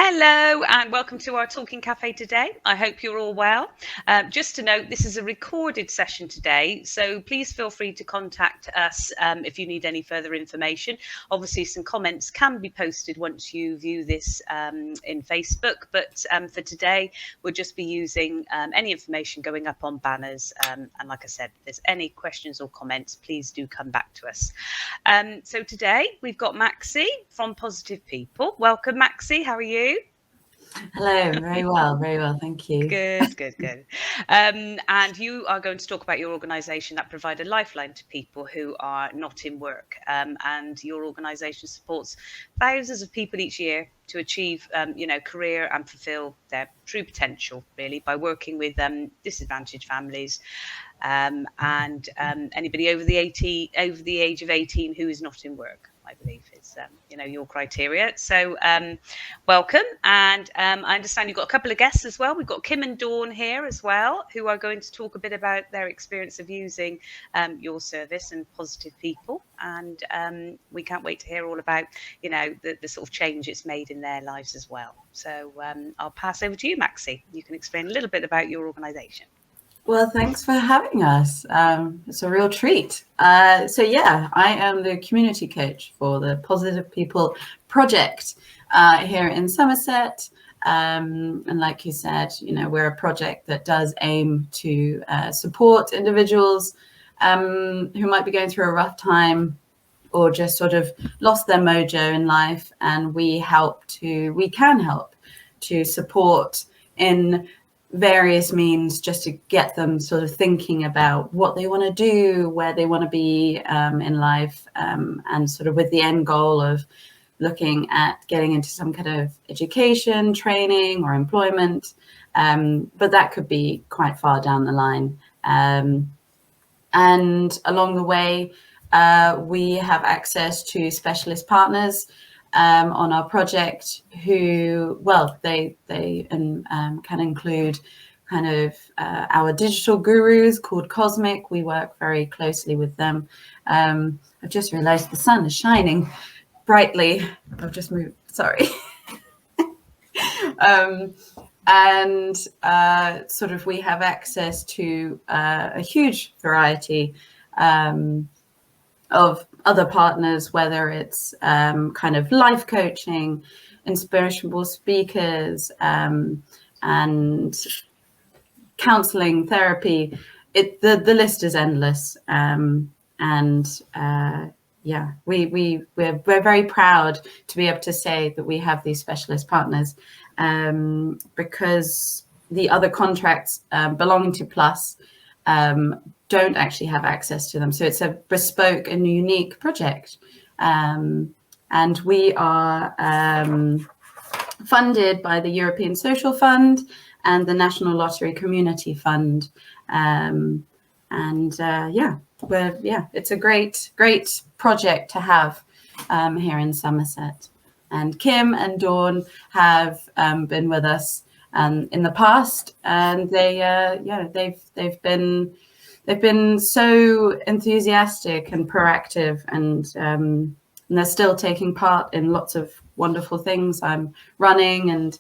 Hello and welcome to our Talking Cafe today. I hope you're all well. Just to note, this is a recorded session today, so please feel free to contact us if you need any further information. Obviously, some comments can be posted once you view this in Facebook, but for today, we'll just be using any information going up on banners. And like I said, if there's any questions or comments, please do come back to us. So today, we've got Maxi from Positive People. Welcome, Maxi. How are you? Hello, very well, thank you. Good. And you are going to talk about your organisation that provide a lifeline to people who are not in work. And your organisation supports thousands of people each year to achieve, career and fulfil their true potential, really, by working with disadvantaged families and anybody over the age of 18 who is not in work. I believe is your criteria. So welcome, and I understand you've got a couple of guests as well. We've got Kim and Dawn here as well, who are going to talk a bit about their experience of using your service and Positive People, and we can't wait to hear all about the sort of change it's made in their lives as well. So I'll pass over to you, Maxi. You can explain a little bit about your organisation. Well, thanks for having us. It's a real treat. So yeah, I am the community coach for the Positive People project here in Somerset. And like you said, we're a project that does aim to support individuals who might be going through a rough time or just sort of lost their mojo in life. And we can help to support in various means just to get them sort of thinking about what they want to do, where they want to be in life, and sort of with the end goal of looking at getting into some kind of education, training or employment. But that could be quite far down the line. And along the way, we have access to specialist partners on our project who, they can include kind of our digital gurus called Cosmic. We work very closely with them. I've just realized the sun is shining brightly. I've just moved, sorry. And sort of we have access to a huge variety of other partners, whether it's kind of life coaching, inspirational speakers, and counseling, therapy. The list is endless. We're very proud to be able to say that we have these specialist partners because the other contracts belonging to Plus don't actually have access to them. So it's a bespoke and unique project. And we are funded by the European Social Fund and the National Lottery Community Fund. It's a great project to have here in Somerset. And Kim and Dawn have been with us in the past, and they've been so enthusiastic and proactive, and they're still taking part in lots of wonderful things I'm running and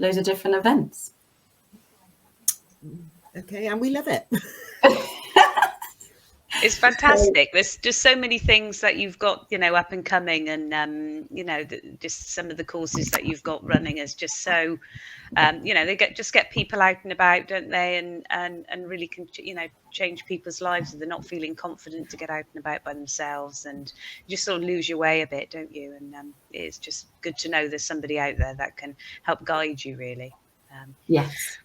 loads of different events. Okay, and we love it. It's fantastic. There's just so many things that you've got, up and coming, and just some of the courses that you've got running is just so, they get people out and about, don't they? And really can, change people's lives if they're not feeling confident to get out and about by themselves, and you just sort of lose your way a bit, don't you? And it's just good to know there's somebody out there that can help guide you, really. Yes.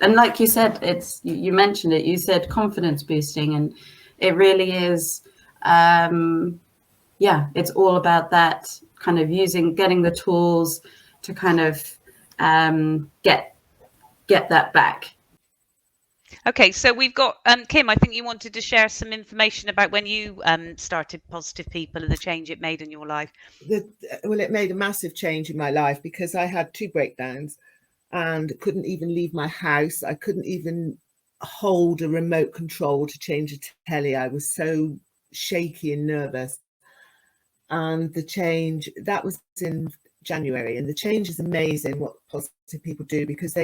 And like you said, you mentioned it, you said confidence boosting, and it really is, it's all about that kind of getting the tools to kind of get that back. Okay, so we've got Kim, I think you wanted to share some information about when you started Positive People and the change it made in your life. It made a massive change in my life because I had 2 breakdowns and couldn't even leave my house. I couldn't even hold a remote control to change a telly. I was so shaky and nervous. And the change, that was in January, and the change is amazing what positive people do, because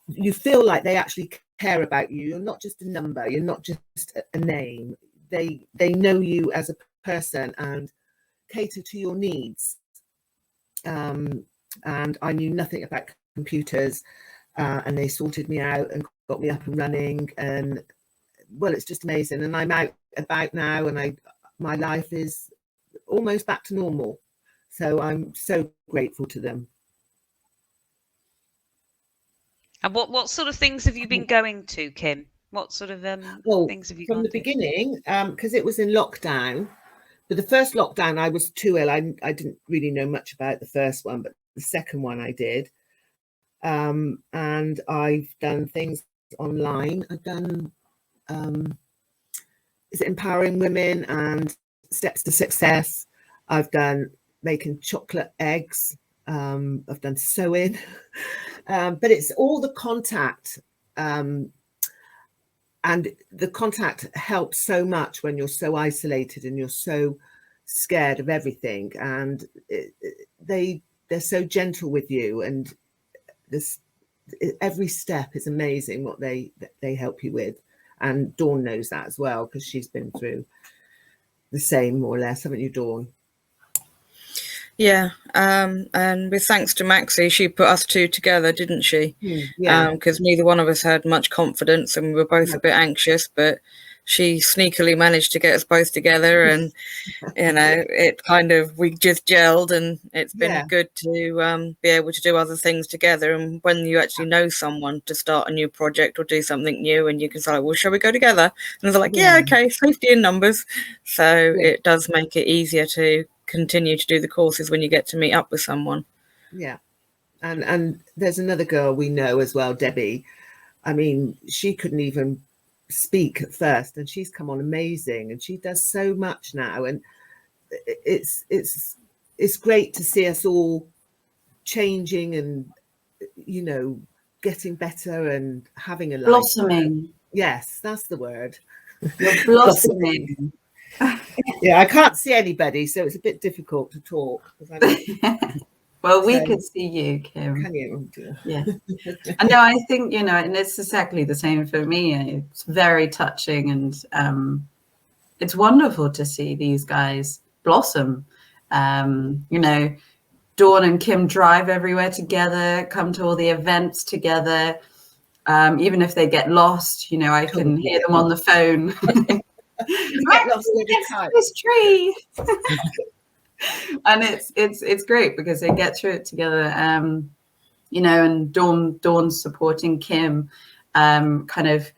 you feel like they actually care about you. You're not just a number, you're not just a name. They know you as a person and cater to your needs. And I knew nothing about computers, and they sorted me out and got me up and running, and well, it's just amazing. And I'm out about now, and my life is almost back to normal. So I'm so grateful to them. And what sort of things have you been going to, Kim? What sort of things have you from gone the to? beginning, because it was in lockdown. But the first lockdown, I was too ill. I didn't really know much about the first one, but the second one I did. And I've done things online. I've done is it Empowering Women and Steps to Success. I've done making chocolate eggs. I've done sewing. But it's all the contact. And the contact helps so much when you're so isolated and you're so scared of everything. And they're so gentle with you, and every step is amazing what they help you with. And Dawn knows that as well, because she's been through the same, more or less, haven't you, Dawn? Yeah, and with thanks to Maxie, she put us two together, didn't she? Yeah. Because neither one of us had much confidence, and we were both a bit anxious, but she sneakily managed to get us both together, and it kind of, we just gelled, and it's been good to be able to do other things together. And when you actually know someone to start a new project or do something new, and you can say, well, shall we go together? And they're like, yeah, okay, safety in numbers. So it does make it easier to continue to do the courses when you get to meet up with someone. Yeah. And there's another girl we know as well, Debbie. I mean, she couldn't even speak at first, and she's come on amazing, and she does so much now. And it's great to see us all changing and, you know, getting better and having a life. Blossoming. Yes, that's the word. You're blossoming. Yeah, I can't see anybody, so it's a bit difficult to talk. Well, we could see you, Kim. Can you? Yeah. I know, I think, you know, and it's exactly the same for me. It's very touching, and it's wonderful to see these guys blossom. You know, Dawn and Kim drive everywhere together, come to all the events together. Even if they get lost, you know, I can hear them on the phone. Get lost every time. This tree. And it's great because they get through it together. You know, and Dawn's supporting Kim, kind of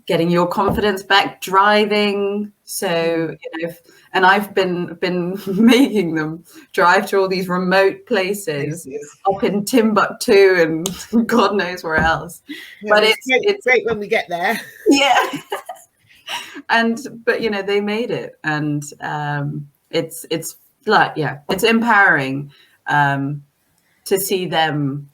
getting your confidence back, driving. So, you know, and I've been making them drive to all these remote places up in Timbuktu and God knows where else. Yeah, but it's great when we get there. Yeah. But you know, they made it, and it's like, yeah, it's empowering to see them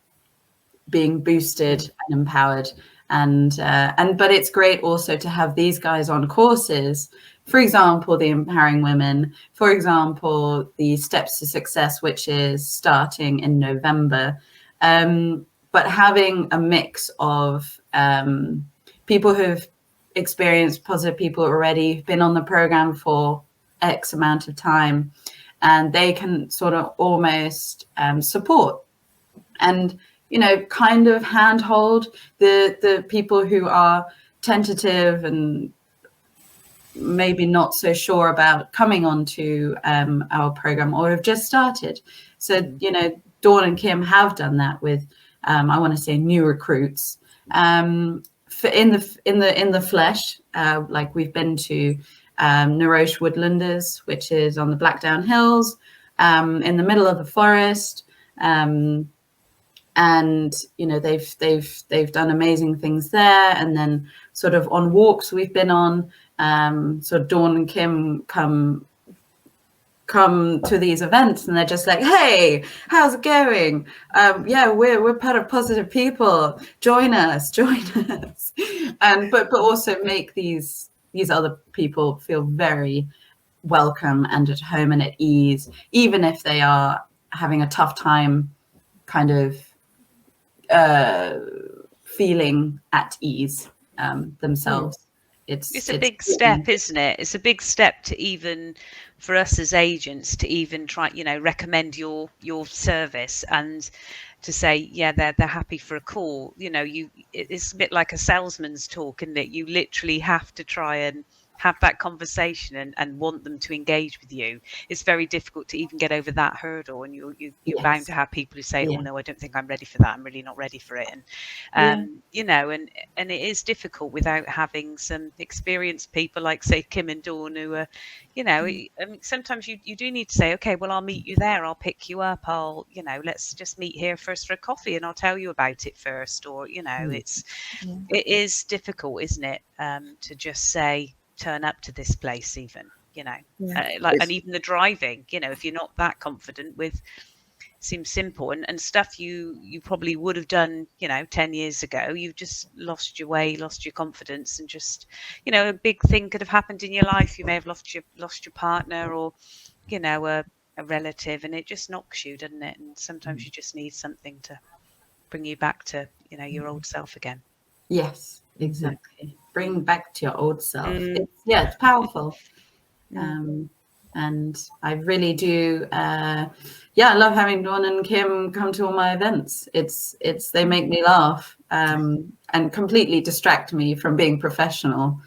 being boosted and empowered, and but it's great also to have these guys on courses. For example, the Empowering Women, for example, the Steps to Success, which is starting in November, but having a mix of people who've experienced positive people already, been on the program for X amount of time, and they can sort of almost support and, you know, kind of handhold the people who are tentative and maybe not so sure about coming onto our program or have just started. So, you know, Dawn and Kim have done that with, I want to say, new recruits. In the flesh, like we've been to Naroche Woodlanders, which is on the Blackdown Hills, in the middle of the forest, and you know, they've done amazing things there. And then sort of on walks we've been on, so Dawn and Kim come to these events, and they're just like, hey, how's it going? Yeah, we're part of Positive People, join us. And but also make these other people feel very welcome and at home and at ease, even if they are having a tough time kind of feeling at ease themselves. It's a big step, isn't it? It's a big step to even for us as agents to even try, recommend your service and to say, yeah, they're happy for a call. It's a bit like a salesman's talk, isn't it? You literally have to try and have that conversation and want them to engage with you. It's very difficult to even get over that hurdle, and you're bound to have people who say, oh no, I don't think I'm ready for that, I'm really not ready for it. And and it is difficult without having some experienced people like, say, Kim and Dawn, who are, I mean, sometimes you do need to say, okay, well, I'll meet you there, I'll pick you up, let's just meet here first for a coffee and I'll tell you about it first. Or it is difficult, isn't it, to just say, turn up to this place, even and even the driving, if you're not that confident with, seems simple and stuff you probably would have done 10 years ago. You've just lost your way, lost your confidence, and just a big thing could have happened in your life. You may have lost your partner, or a relative, and it just knocks you, doesn't it? And sometimes you just need something to bring you back to your old self again. Yes, exactly. Bring back to your old self. It's powerful. And I really do I love having Dawn and Kim come to all my events. They make me laugh and completely distract me from being professional.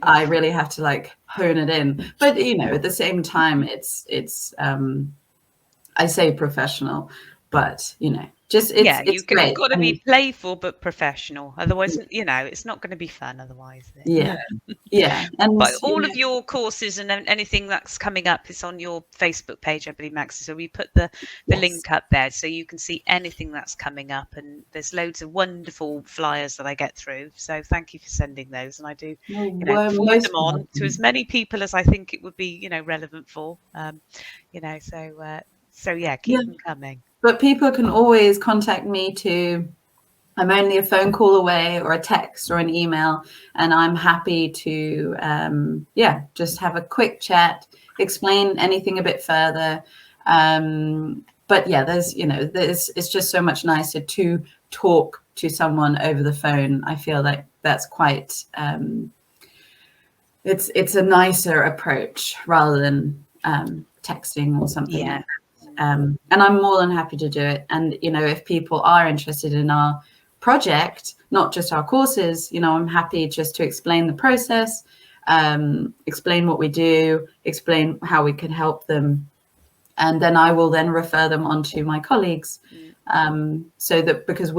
I really have to hone it in, but at the same time it's I say professional, but you've got to be playful but professional, otherwise it's not going to be fun otherwise. And but all of your courses and anything that's coming up is on your Facebook page, I believe, Max, so we put the link up there so you can see anything that's coming up, and there's loads of wonderful flyers that I get through, so tthem for sending those, and I do forward them on to as many people as I think it would be relevant for, so keep them coming. But people can always contact me too. I'm only a phone call away, or a text or an email, and I'm happy to just have a quick chat, explain anything a bit further. But there's it's just so much nicer to talk to someone over the phone. I feel like that's quite it's a nicer approach rather than texting or something. Like that. And I'm more than happy to do it. And, if people are interested in our project, not just our courses, I'm happy just to explain the process, explain what we do, explain how we can help them. And then I will then refer them on to my colleagues. So that because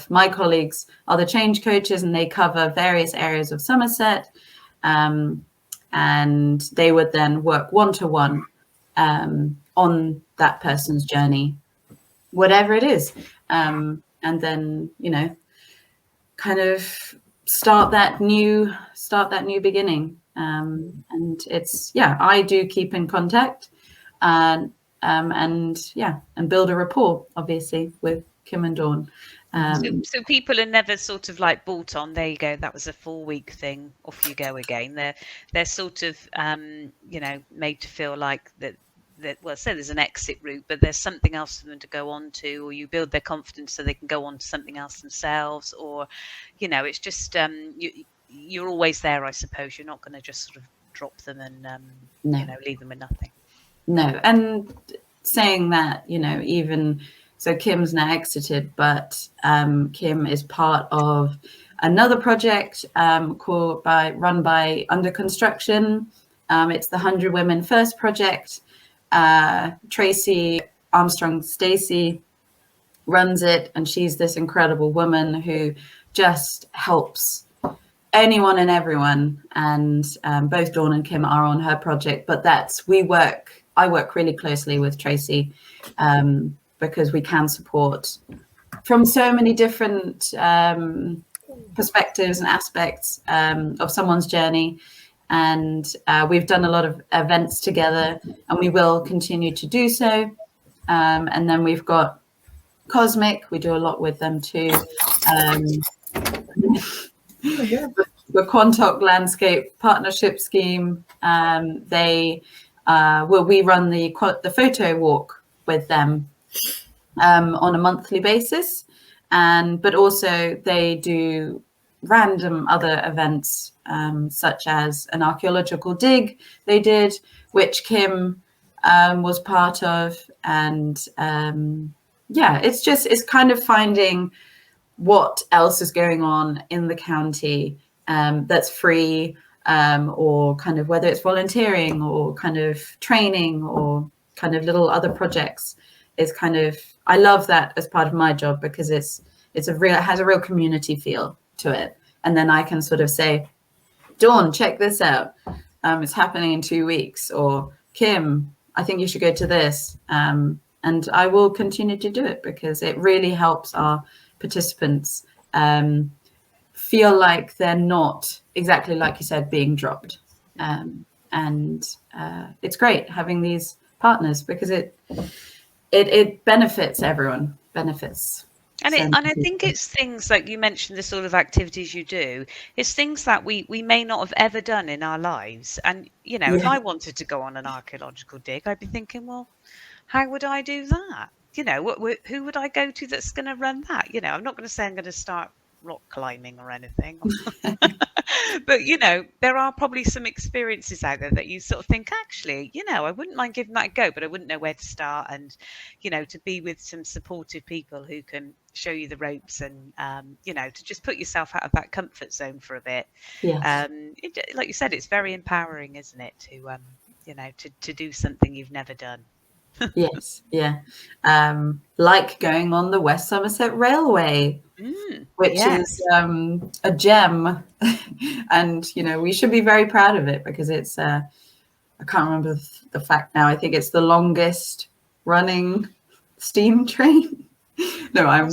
my colleagues are the change coaches, and they cover various areas of Somerset, and they would then work one-to-one on that person's journey, whatever it is, and then kind of start that new beginning. And it's I do keep in contact, and build a rapport, obviously, with Kim and Dawn. So people are never sort of bought on, there you go, that was a 4-week thing, off you go again. They're sort of made to feel like that there's an exit route, but there's something else for them to go on to, or you build their confidence so they can go on to something else themselves, or it's just you're always there, I suppose. You're not going to just sort of drop them and leave them with nothing. No. And saying that, even so, Kim's now exited, but Kim is part of another project run by Under Construction. It's the 100 Women First project. Tracy Armstrong Stacey runs it, and she's this incredible woman who just helps anyone and everyone. And both Dawn and Kim are on her project, but I work really closely with Tracy because we can support from so many different perspectives and aspects of someone's journey. And we've done a lot of events together, and we will continue to do so. And then we've got Cosmic. We do a lot with them too. The Quantoc Landscape Partnership Scheme. They well, we run the photo walk with them on a monthly basis, but also they do random other events, such as an archaeological dig they did, which Kim was part of. And yeah, it's kind of finding what else is going on in the county that's free, or kind of whether it's volunteering or kind of training or kind of little other projects. Is kind of, I love that as part of my job, because it has a real community feel to it. And then I can sort of say, Dawn, check this out. It's happening in 2 weeks. Or Kim, I think you should go to this. And I will continue to do it, because it really helps our participants feel like they're not, exactly like you said, being dropped. And it's great having these partners, because it benefits everyone, benefits. And I think it's things like you mentioned, the sort of activities you do. It's things that we may not have ever done in our lives. And, you know, if I wanted to go on an archaeological dig, I'd be thinking, well, how would I do that? You know, who would I go to that's going to run that? You know, I'm not going to say I'm going to start rock climbing or anything. But, you know, there are probably some experiences out there that you sort of think, actually, you know, I wouldn't mind giving that a go, but I wouldn't know where to start. And, you know, to be with some supportive people who can show you the ropes and, you know, to just put yourself out of that comfort zone for a bit. Yes. Like you said, it's very empowering, isn't it, to, you know, to do something you've never done. Yes, yeah. Like going on the West Somerset Railway, which is a gem. And, you know, we should be very proud of it, because it's, I can't remember the fact now. I think it's the longest running steam train. No,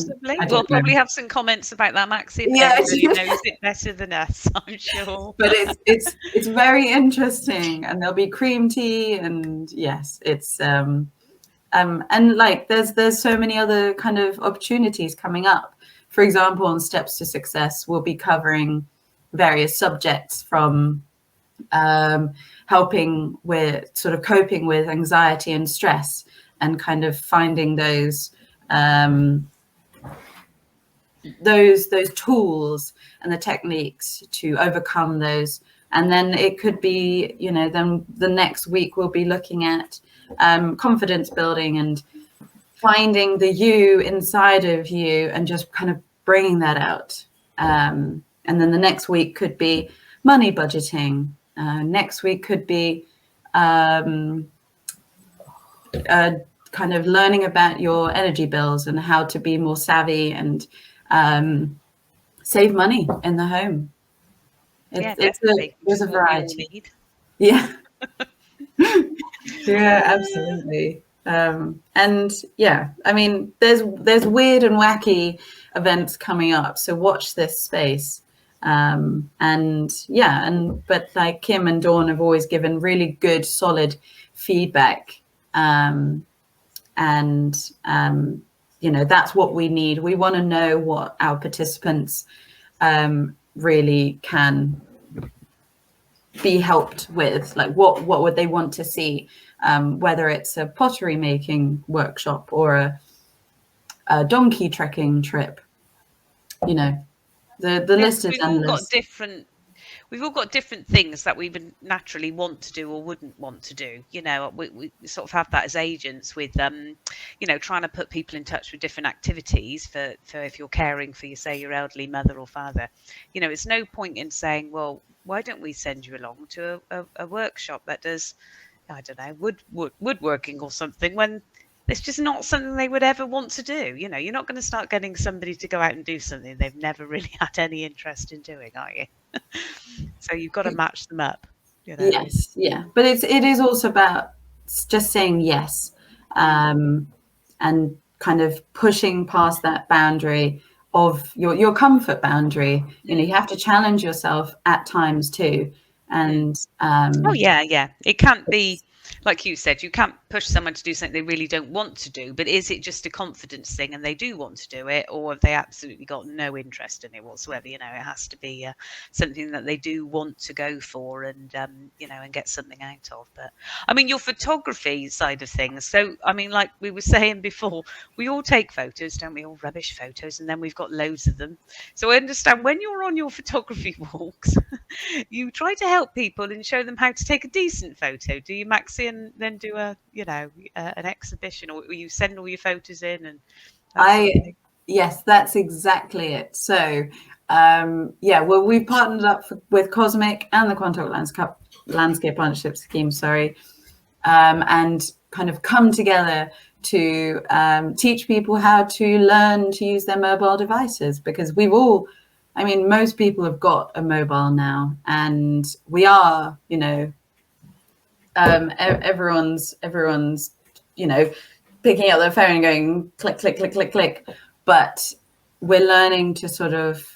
we'll probably have some comments about that, Maxie. Yeah, really knows it better than us, I'm sure. But it's very interesting, and there'll be cream tea, and yes, it's and like there's so many other kind of opportunities coming up. For example, on Steps to Success, we'll be covering various subjects from helping with sort of coping with anxiety and stress, and kind of finding those tools and the techniques to overcome those. And then it could be, you know, then the next week we'll be looking at confidence building and finding the you inside of you and just kind of bringing that out. And then the next week could be money budgeting. Next week could be kind of learning about your energy bills and how to be more savvy and save money in the home. There's a variety. Yeah. Yeah, absolutely. And yeah, I mean, there's weird and wacky events coming up, so watch this space. But like Kim and Dawn have always given really good, solid feedback. You know, that's what we need. We want to know what our participants really can be helped with, like what would they want to see, whether it's a pottery making workshop or a donkey trekking trip. You know, the list is endless. We've all got different things that we would naturally want to do or wouldn't want to do. You know, we sort of have that as agents with, you know, trying to put people in touch with different activities for if you're caring for, your elderly mother or father. You know, it's no point in saying, well, why don't we send you along to a workshop that does, I don't know, woodworking or something, when it's just not something they would ever want to do. You know, you're not going to start getting somebody to go out and do something they've never really had any interest in doing, are you? So you've got to match them up. You know? Yes, yeah. But it is also about just saying yes, and kind of pushing past that boundary of your comfort boundary. You know, you have to challenge yourself at times too. And it can't be like you said, you can't push someone to do something they really don't want to do, but is it just a confidence thing and they do want to do it, or have they absolutely got no interest in it whatsoever? You know, it has to be something that they do want to go for and, you know, and get something out of. But I mean, your photography side of things. So, I mean, like we were saying before, we all take photos, don't we? All rubbish photos, and then we've got loads of them. So I understand when you're on your photography walks, you try to help people and show them how to take a decent photo. Do you, Maxie, and then do a, you know, an exhibition, or you send all your photos in and that sort of thing? Yes, that's exactly it. So yeah, well, we've partnered up with Cosmic and the Quantock Landscape Partnership Scheme, and kind of come together to teach people how to learn to use their mobile devices, because most people have got a mobile now, and we are, you know, everyone's, you know, picking up their phone and going click, click, click, click, click. But we're learning to sort of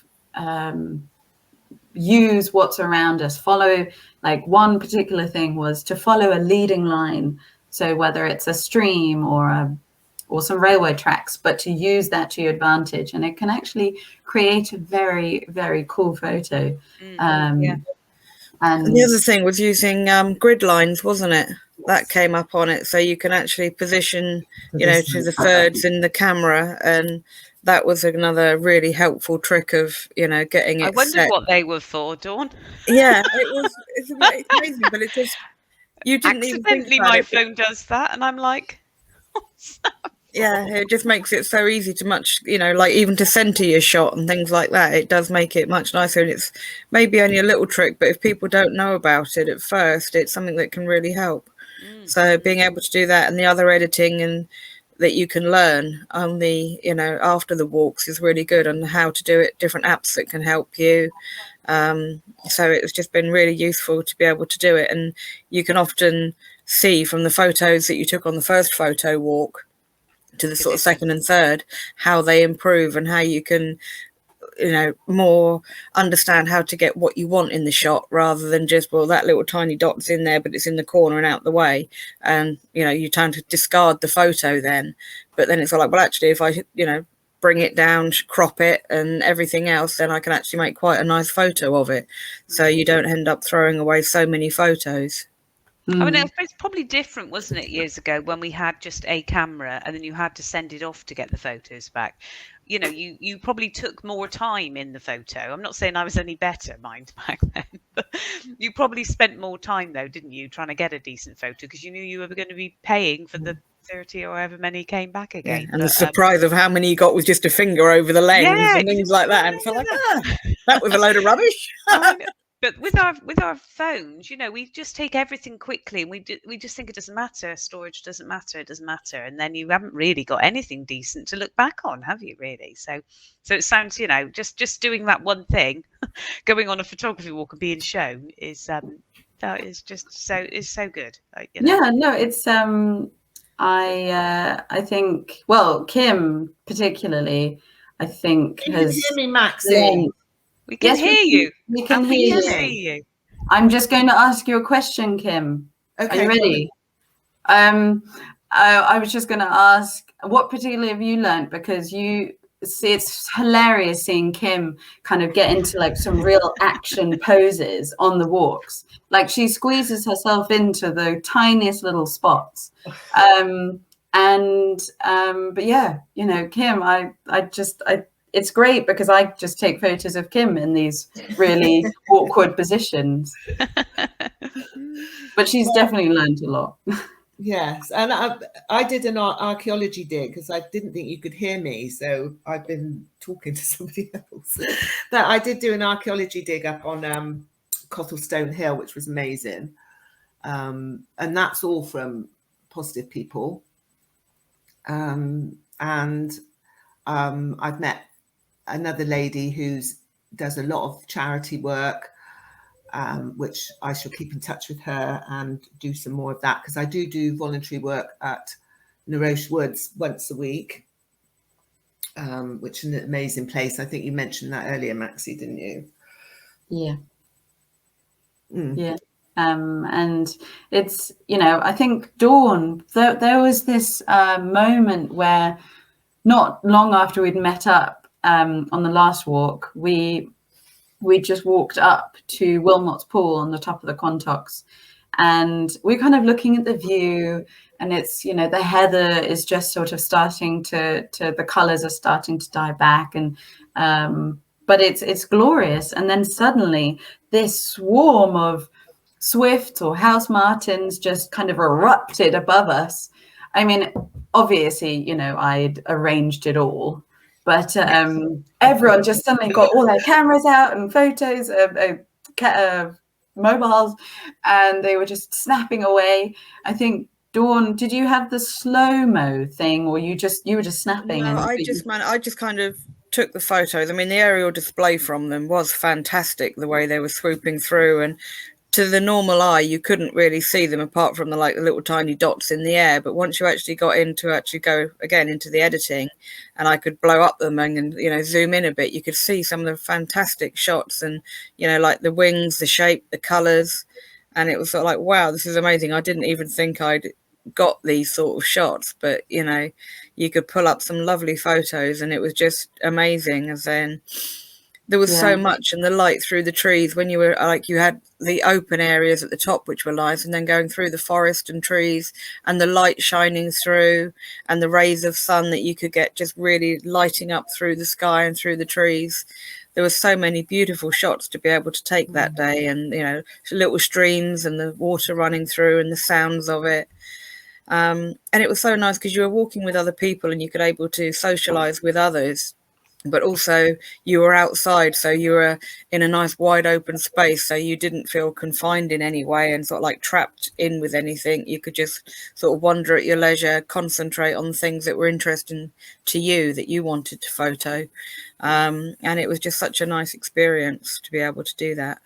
use what's around us, follow, like one particular thing was to follow a leading line. So whether it's a stream or some railway tracks, but to use that to your advantage. And it can actually create a very, very cool photo. Yeah. And the other thing was using grid lines, wasn't it? That came up on it. So you can actually position, you know, to the thirds in the camera. And that was another really helpful trick of, you know, getting it I wondered set. what they were for, Dawn. Yeah, it's amazing, but it just, you didn't even think Accidentally, about my it. phone does that, and I'm like, what's that? Yeah, it just makes it so easy to much, you know, like even to center your shot and things like that. It does make it much nicer, and it's maybe only a little trick, but if people don't know about it at first, it's something that can really help. So being able to do that, and the other editing and that you can learn on the, you know, after the walks is really good, on how to do it, different apps that can help you. So it's just been really useful to be able to do it. And you can often see from the photos that you took on the first photo walk to the sort of second and third, how they improve and how you can, you know, more understand how to get what you want in the shot, rather than just, well, that little tiny dot's in there, but it's in the corner and out the way. And, you know, you tend to discard the photo then. But then it's like, well, actually, if I, you know, bring it down, crop it and everything else, then I can actually make quite a nice photo of it. So you don't end up throwing away so many photos. I mean, it's probably different, wasn't it, years ago when we had just a camera and then you had to send it off to get the photos back. You know, you probably took more time in the photo. I'm not saying I was any better, mind, back then, but you probably spent more time, though, didn't you, trying to get a decent photo, because you knew you were going to be paying for the 30 or however many came back again. Yeah, and the surprise of how many you got with just a finger over the lens and things like that. And it's like, that was a load of rubbish. But with our phones, you know, we just take everything quickly, and we just think it doesn't matter. Storage doesn't matter. It doesn't matter, and then you haven't really got anything decent to look back on, have you? Really? So it sounds, you know, just doing that one thing, going on a photography walk and being shown is that is just so good. Like, you know. Yeah, no, it's I think, well, Kim particularly, I think You has. can hear me, Maxie. We can hear you. We can hear see you. I'm just going to ask you a question, Kim. Okay, are you ready? I was just going to ask, what particularly have you learned? Because it's hilarious seeing Kim kind of get into like some real action poses on the walks. Like she squeezes herself into the tiniest little spots. But yeah, you know, Kim, it's great because I just take photos of Kim in these really awkward positions. But she's definitely learned a lot. Yes, and I did an archaeology dig because I didn't think you could hear me, so I've been talking to somebody else. But I did do an archaeology dig up on Cothelstone Hill, which was amazing, and that's all from positive people. And I've met another lady who does a lot of charity work, which I shall keep in touch with her and do some more of that, because I do voluntary work at Naroche Woods once a week, which is an amazing place. I think you mentioned that earlier, Maxie, didn't you? Yeah. Yeah. And it's, I think Dawn, there was this moment where not long after we'd met up on the last walk, we just walked up to Wilmot's Pool on the top of the Quantocks, and we're kind of looking at the view, and it's, the heather is just sort of starting to the colors are starting to die back, and but it's glorious. And then suddenly this swarm of swifts or house martins just kind of erupted above us. I mean, obviously, I'd arranged it all, but everyone just suddenly got all their cameras out and photos of mobiles, and they were just snapping away. I think, Dawn, did you have the slow-mo thing, or you were just snapping? No, I just kind of took the photos. I mean, the aerial display from them was fantastic, the way they were swooping through, and to the normal eye, you couldn't really see them apart from the little tiny dots in the air. But once you actually got go again into the editing, and I could blow up them and zoom in a bit, you could see some of the fantastic shots, and like the wings, the shape, the colors, and it was sort of like, wow, this is amazing. I didn't even think I'd got these sort of shots, but you could pull up some lovely photos, and it was just amazing. As then there was so much, and the light through the trees when you were you had the open areas at the top, which were nice, and then going through the forest and trees, and the light shining through, and the rays of sun that you could get just really lighting up through the sky and through the trees. There were so many beautiful shots to be able to take that day, and little streams and the water running through and the sounds of it. And it was so nice because you were walking with other people and you could able to socialize with others, but also you were outside, so you were in a nice wide open space, so you didn't feel confined in any way and sort of like trapped in with anything. You could just sort of wander at your leisure, concentrate on things that were interesting to you that you wanted to photo, and it was just such a nice experience to be able to do that.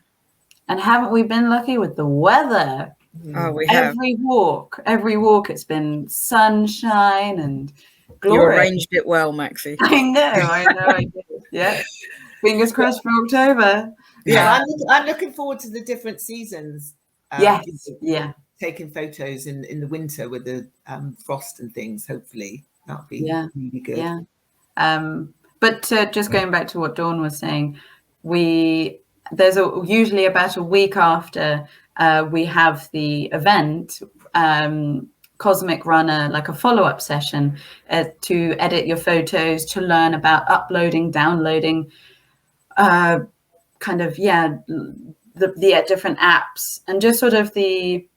And haven't we been lucky with the weather? Oh, we have. Every walk it's been sunshine and glory. You arranged it well, Maxie. I know I did. Yeah, fingers crossed for October. Yeah, I'm looking forward to the different seasons. Yes, taking photos in the winter with the frost and things. Hopefully that'll be really good. Yeah. But just going back to what Dawn was saying, there's usually about a week after we have the event, Cosmic run a follow-up session to edit your photos, to learn about uploading, downloading, the different apps, and just sort of the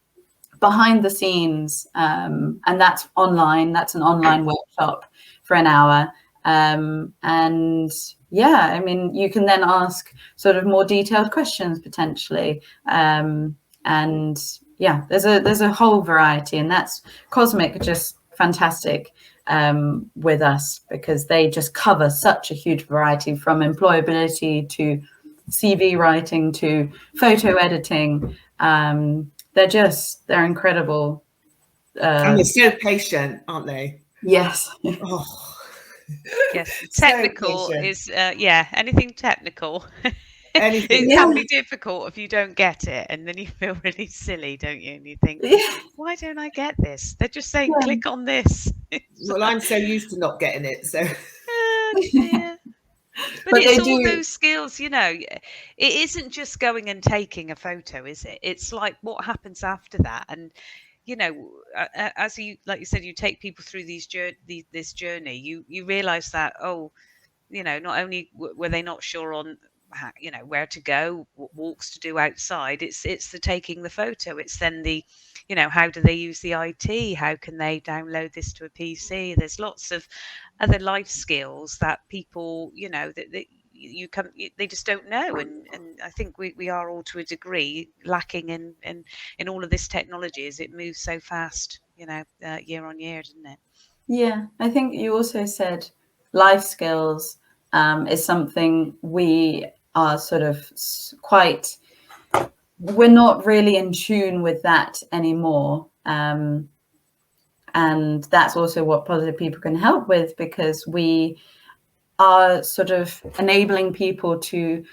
behind the scenes. And that's online. That's an online workshop for an hour. And yeah, I mean, you can then ask sort of more detailed questions potentially. And yeah, there's a whole variety, and that's Cosmic just fantastic with us, because they just cover such a huge variety, from employability to CV writing to photo editing. They're incredible. And they're so patient, aren't they? Yes. Oh. Yes, technical is anything technical. Anything. It can be difficult if you don't get it, and then you feel really silly, don't you? And you think, why don't I get this? They're just saying click on this. Well, I'm so used to not getting it, so. Yeah. But it's all those skills, it isn't just going and taking a photo, is it? It's like what happens after that. And as you, like you said, you take people through this journey, you realize that, not only were they not sure on where to go, what walks to do outside, it's the taking the photo, it's then the how do they use the IT, how can they download this to a PC. There's lots of other life skills that people they just don't know, and I think we are all to a degree lacking in all of this technology as it moves so fast, year on year, doesn't it? Yeah, I think you also said life skills is something we are sort of we're not really in tune with that anymore. And that's also what Positive People can help with, because we are sort of enabling people to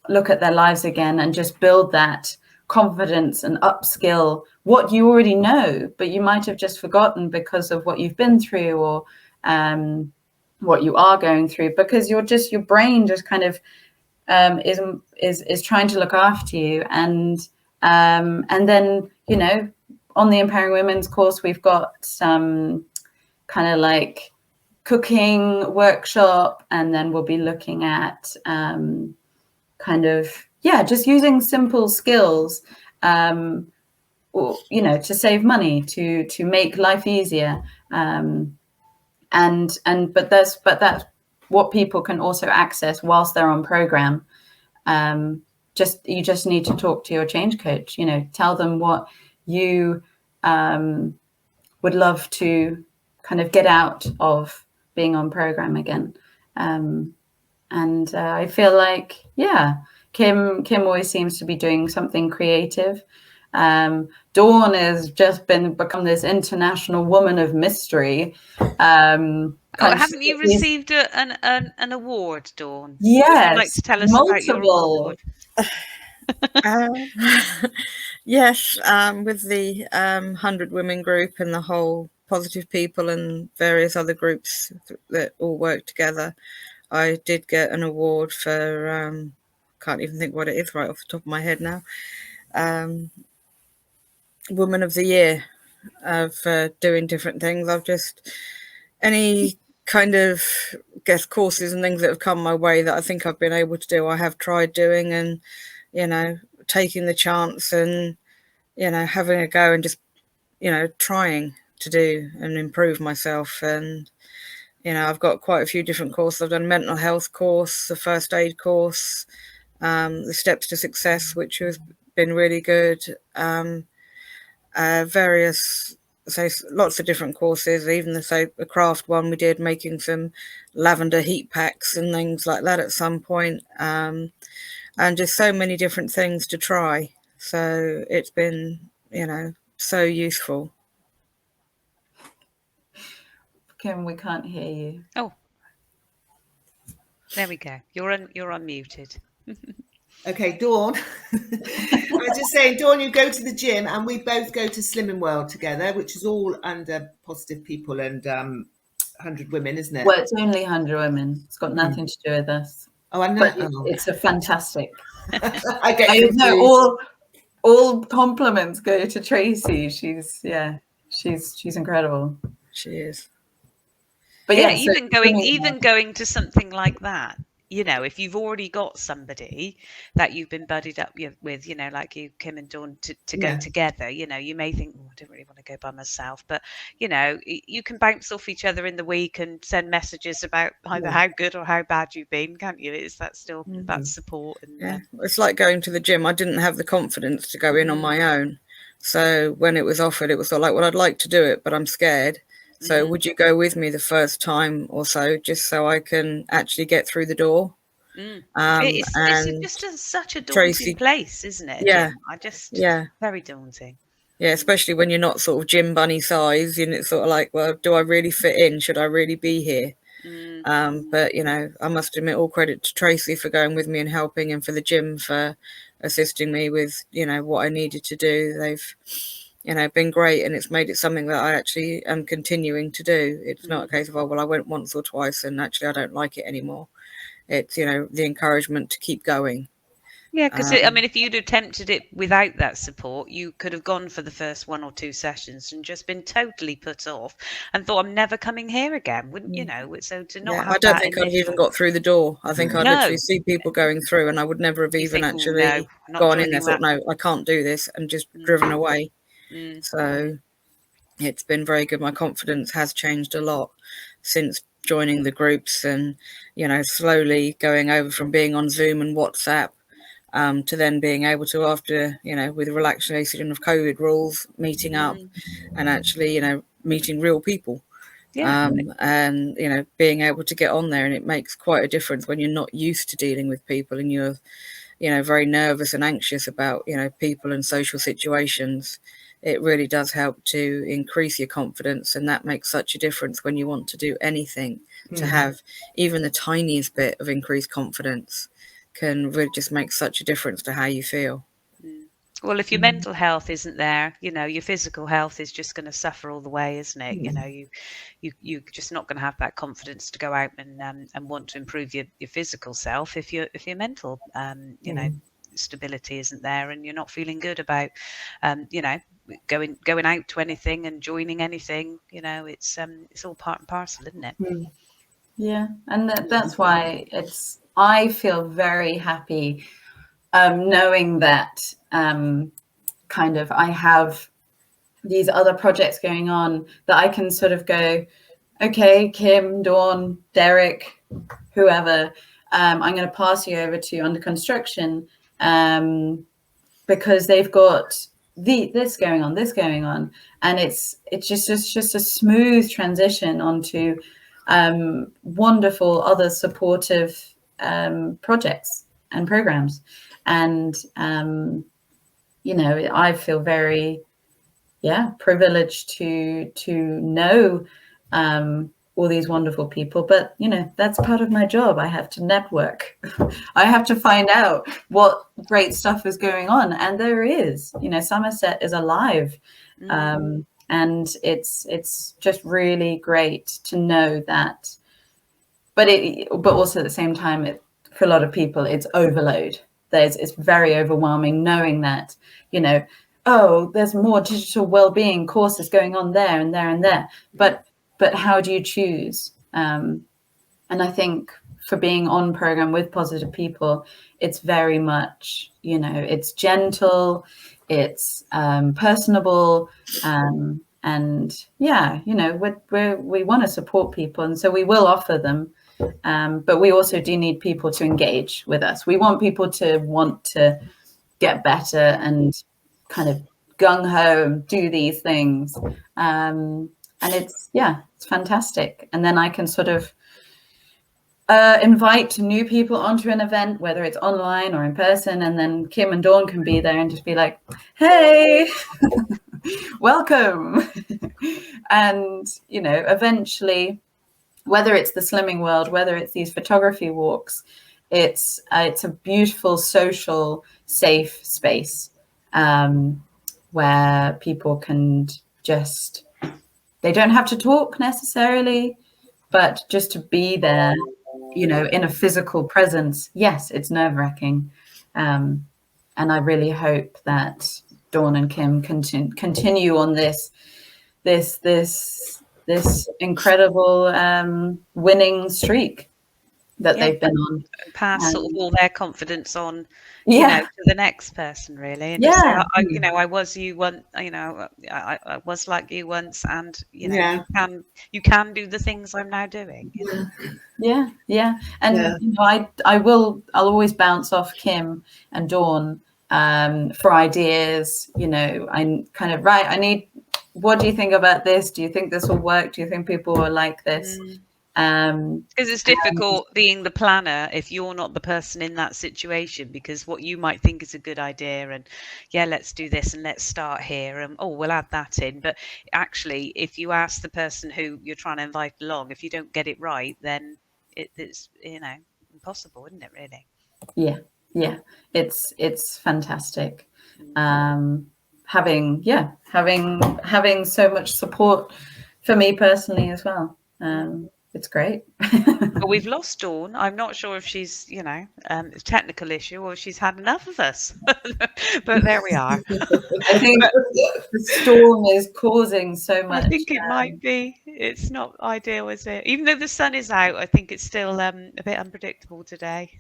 look at their lives again and just build that confidence and upskill what you already know, but you might have just forgotten because of what you've been through, or what you are going through, because your brain just kind of is trying to look after you. And then, you know, on the Empowering Women's course, we've got some kind of like cooking workshop, and then we'll be looking at kind of, just using simple skills, or, you know, to save money, to make life easier. But that's what people can also access whilst they're on program. You just need to talk to your change coach, you know, tell them what you would love to kind of get out of being on program again. I feel like, Kim always seems to be doing something creative. Dawn has just become this international woman of mystery. Haven't you received an award, Dawn? Yes, would you like to tell us about your award? Yes, with the 100 Women group and the whole Positive People and various other groups that all work together, I did get an award for, can't even think what it is right off the top of my head now, Woman of the Year, for doing different things. I've just, any kind of guest courses and things that have come my way that I think I've been able to do, I have tried doing, and, you know, taking the chance and, you know, having a go and just, you know, trying to do and improve myself. And, you know, I've got quite a few different courses. I've done a mental health course, the first aid course, the Steps to Success, which has been really good. Various, so lots of different courses, even a craft one we did, making some lavender heat packs and things like that at some point, and just so many different things to try. So it's been, you know, so useful. Kim, we can't hear you. Oh, there we go. You're unmuted. Okay, Dawn. I was just saying, Dawn, you go to the gym, and we both go to Slimming World together, which is all under Positive People and 100 Women, isn't it? Well, it's only 100 Women. It's got nothing to do with us. Oh, I know. But it's a fantastic. I know all compliments go to Tracy. She's incredible. She is. But even going to something like that, you know, if you've already got somebody that you've been buddied up with, you know, like you, Kim and Dawn, to go together, you know, you may think, I don't really want to go by myself, but, you know, you can bounce off each other in the week and send messages about either how good or how bad you've been, can't you? Is that still that support? And, it's like going to the gym. I didn't have the confidence to go in on my own. So when it was offered, it was sort of like, well, I'd like to do it, but I'm scared. So would you go with me the first time or so, just so I can actually get through the door? It's just such a daunting place, isn't it? Yeah. Very daunting. Yeah, especially when you're not sort of gym bunny size, and it's sort of like, well, do I really fit in? Should I really be here? But, you know, I must admit all credit to Tracy for going with me and helping, and for the gym for assisting me with, you know, what I needed to do. They've, you know, been great, and it's made it something that I actually am continuing to do. It's not a case of, oh, well, I went once or twice and actually I don't like it anymore. It's, you know, the encouragement to keep going. Yeah, because I mean, if you'd attempted it without that support, you could have gone for the first 1 or 2 sessions and just been totally put off and thought, I'm never coming here again, wouldn't you know? So to not have I don't think I'd even got through the door. I think I'd literally see people going through, and I would never have even actually gone in there, thought, no, I can't do this, and just driven away. So it's been very good. My confidence has changed a lot since joining the groups, and, you know, slowly going over from being on Zoom and WhatsApp to then being able to, after, you know, with the relaxation of COVID rules, meeting up and actually, you know, meeting real people. And, you know, being able to get on there, and it makes quite a difference when you're not used to dealing with people and you're, you know, very nervous and anxious about, you know, people and social situations. It really does help to increase your confidence, and that makes such a difference when you want to do anything. To have even the tiniest bit of increased confidence can really just make such a difference to how you feel. Well, if your mental health isn't there, your physical health is just going to suffer all the way, isn't it? You're just not going to have that confidence to go out and want to improve your physical self if your mental stability isn't there, and you're not feeling good about going out to anything and joining anything. It's all part and parcel, isn't it? Yeah, and that's why I feel very happy knowing that kind of I have these other projects going on that I can sort of go, okay, Kim, Dawn, Derek, whoever, I'm going to pass you over to under construction because they've got this going on, and it's just a smooth transition onto wonderful other supportive projects and programs. And I feel very privileged to know all these wonderful people, but that's part of my job. I have to network. I have to find out what great stuff is going on, and there is. Somerset is alive. And it's just really great to know that. But also at the same time, for a lot of people, it's overload. It's very overwhelming knowing that, there's more digital well-being courses going on there and there and there. But how do you choose? And I think for being on program with positive people, it's very much, it's gentle, it's personable, and we want to support people, and so we will offer them, but we also do need people to engage with us. We want people to want to get better and kind of gung-ho and do these things, and it's fantastic. And then I can sort of invite new people onto an event, whether it's online or in person, and then Kim and Dawn can be there and just be like, hey, welcome. And eventually, whether it's the Slimming World, whether it's these photography walks, it's a beautiful social safe space where people can just, they don't have to talk necessarily, but just to be there, in a physical presence. Yes, it's nerve-wracking. And I really hope that Dawn and Kim continue on this incredible winning streak that they've been on. Pass sort of all their confidence on, to the next person, really. And I was you once, I was like you once, and you can do the things I'm now doing. And I'll always bounce off Kim and Dawn for ideas. I'm kind of what do you think about this? Do you think this will work? Do you think people will like this? Because it's difficult being the planner if you're not the person in that situation, because what you might think is a good idea, and let's do this and let's start here, and we'll add that in. But actually, if you ask the person who you're trying to invite along, if you don't get it right, then it's impossible, isn't it, really? It's fantastic. Having so much support for me personally as well. It's great. Well, we've lost Dawn. I'm not sure if she's, a technical issue or she's had enough of us. But there we are. I think the storm is causing so much. I think it might be. It's not ideal, is it? Even though the sun is out, I think it's still a bit unpredictable today.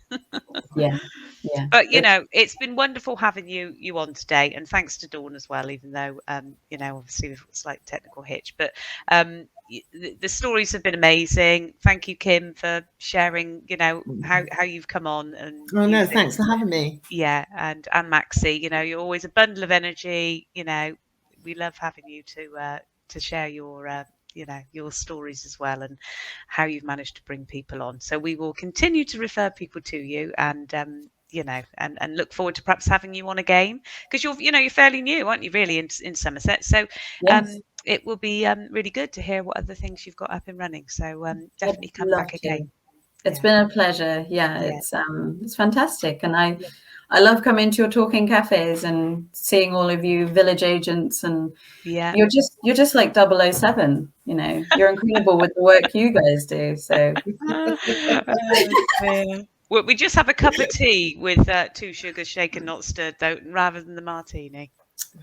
Yeah. But it's been wonderful having you on today, and thanks to Dawn as well. Even though obviously with a slight technical hitch, but the stories have been amazing. Thank you, Kim, for sharing. How you've come on and. Oh no, thanks for having me. Yeah, and Maxie, you're always a bundle of energy. We love having you to share your your stories as well, and how you've managed to bring people on. So we will continue to refer people to you, and and look forward to perhaps having you on again, because you're fairly new, aren't you, really, in Somerset? So yes. It will be really good to hear what other things you've got up and running. So definitely come back again. It's Yeah. been a pleasure. Yeah, it's fantastic, and I love coming to your talking cafes and seeing all of you village agents, and Yeah. you're just like 007. You know, you're incredible with the work you guys do. So Well, we just have a cup of tea with 2 sugars shaken, not stirred, though, rather than the martini.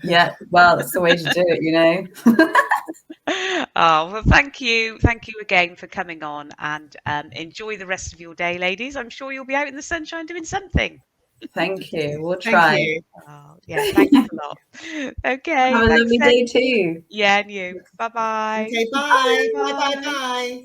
yeah, well, that's the way to do it, you know. Oh, well, thank you again for coming on, and enjoy the rest of your day, ladies. I'm sure you'll be out in the sunshine doing something. Thank you. We'll Thank try. you. Oh, yeah, thanks a lot. Okay, Have a thanks lovely then. day too. Yeah, and you. Bye-bye. Okay, bye. Bye, bye, Bye. bye.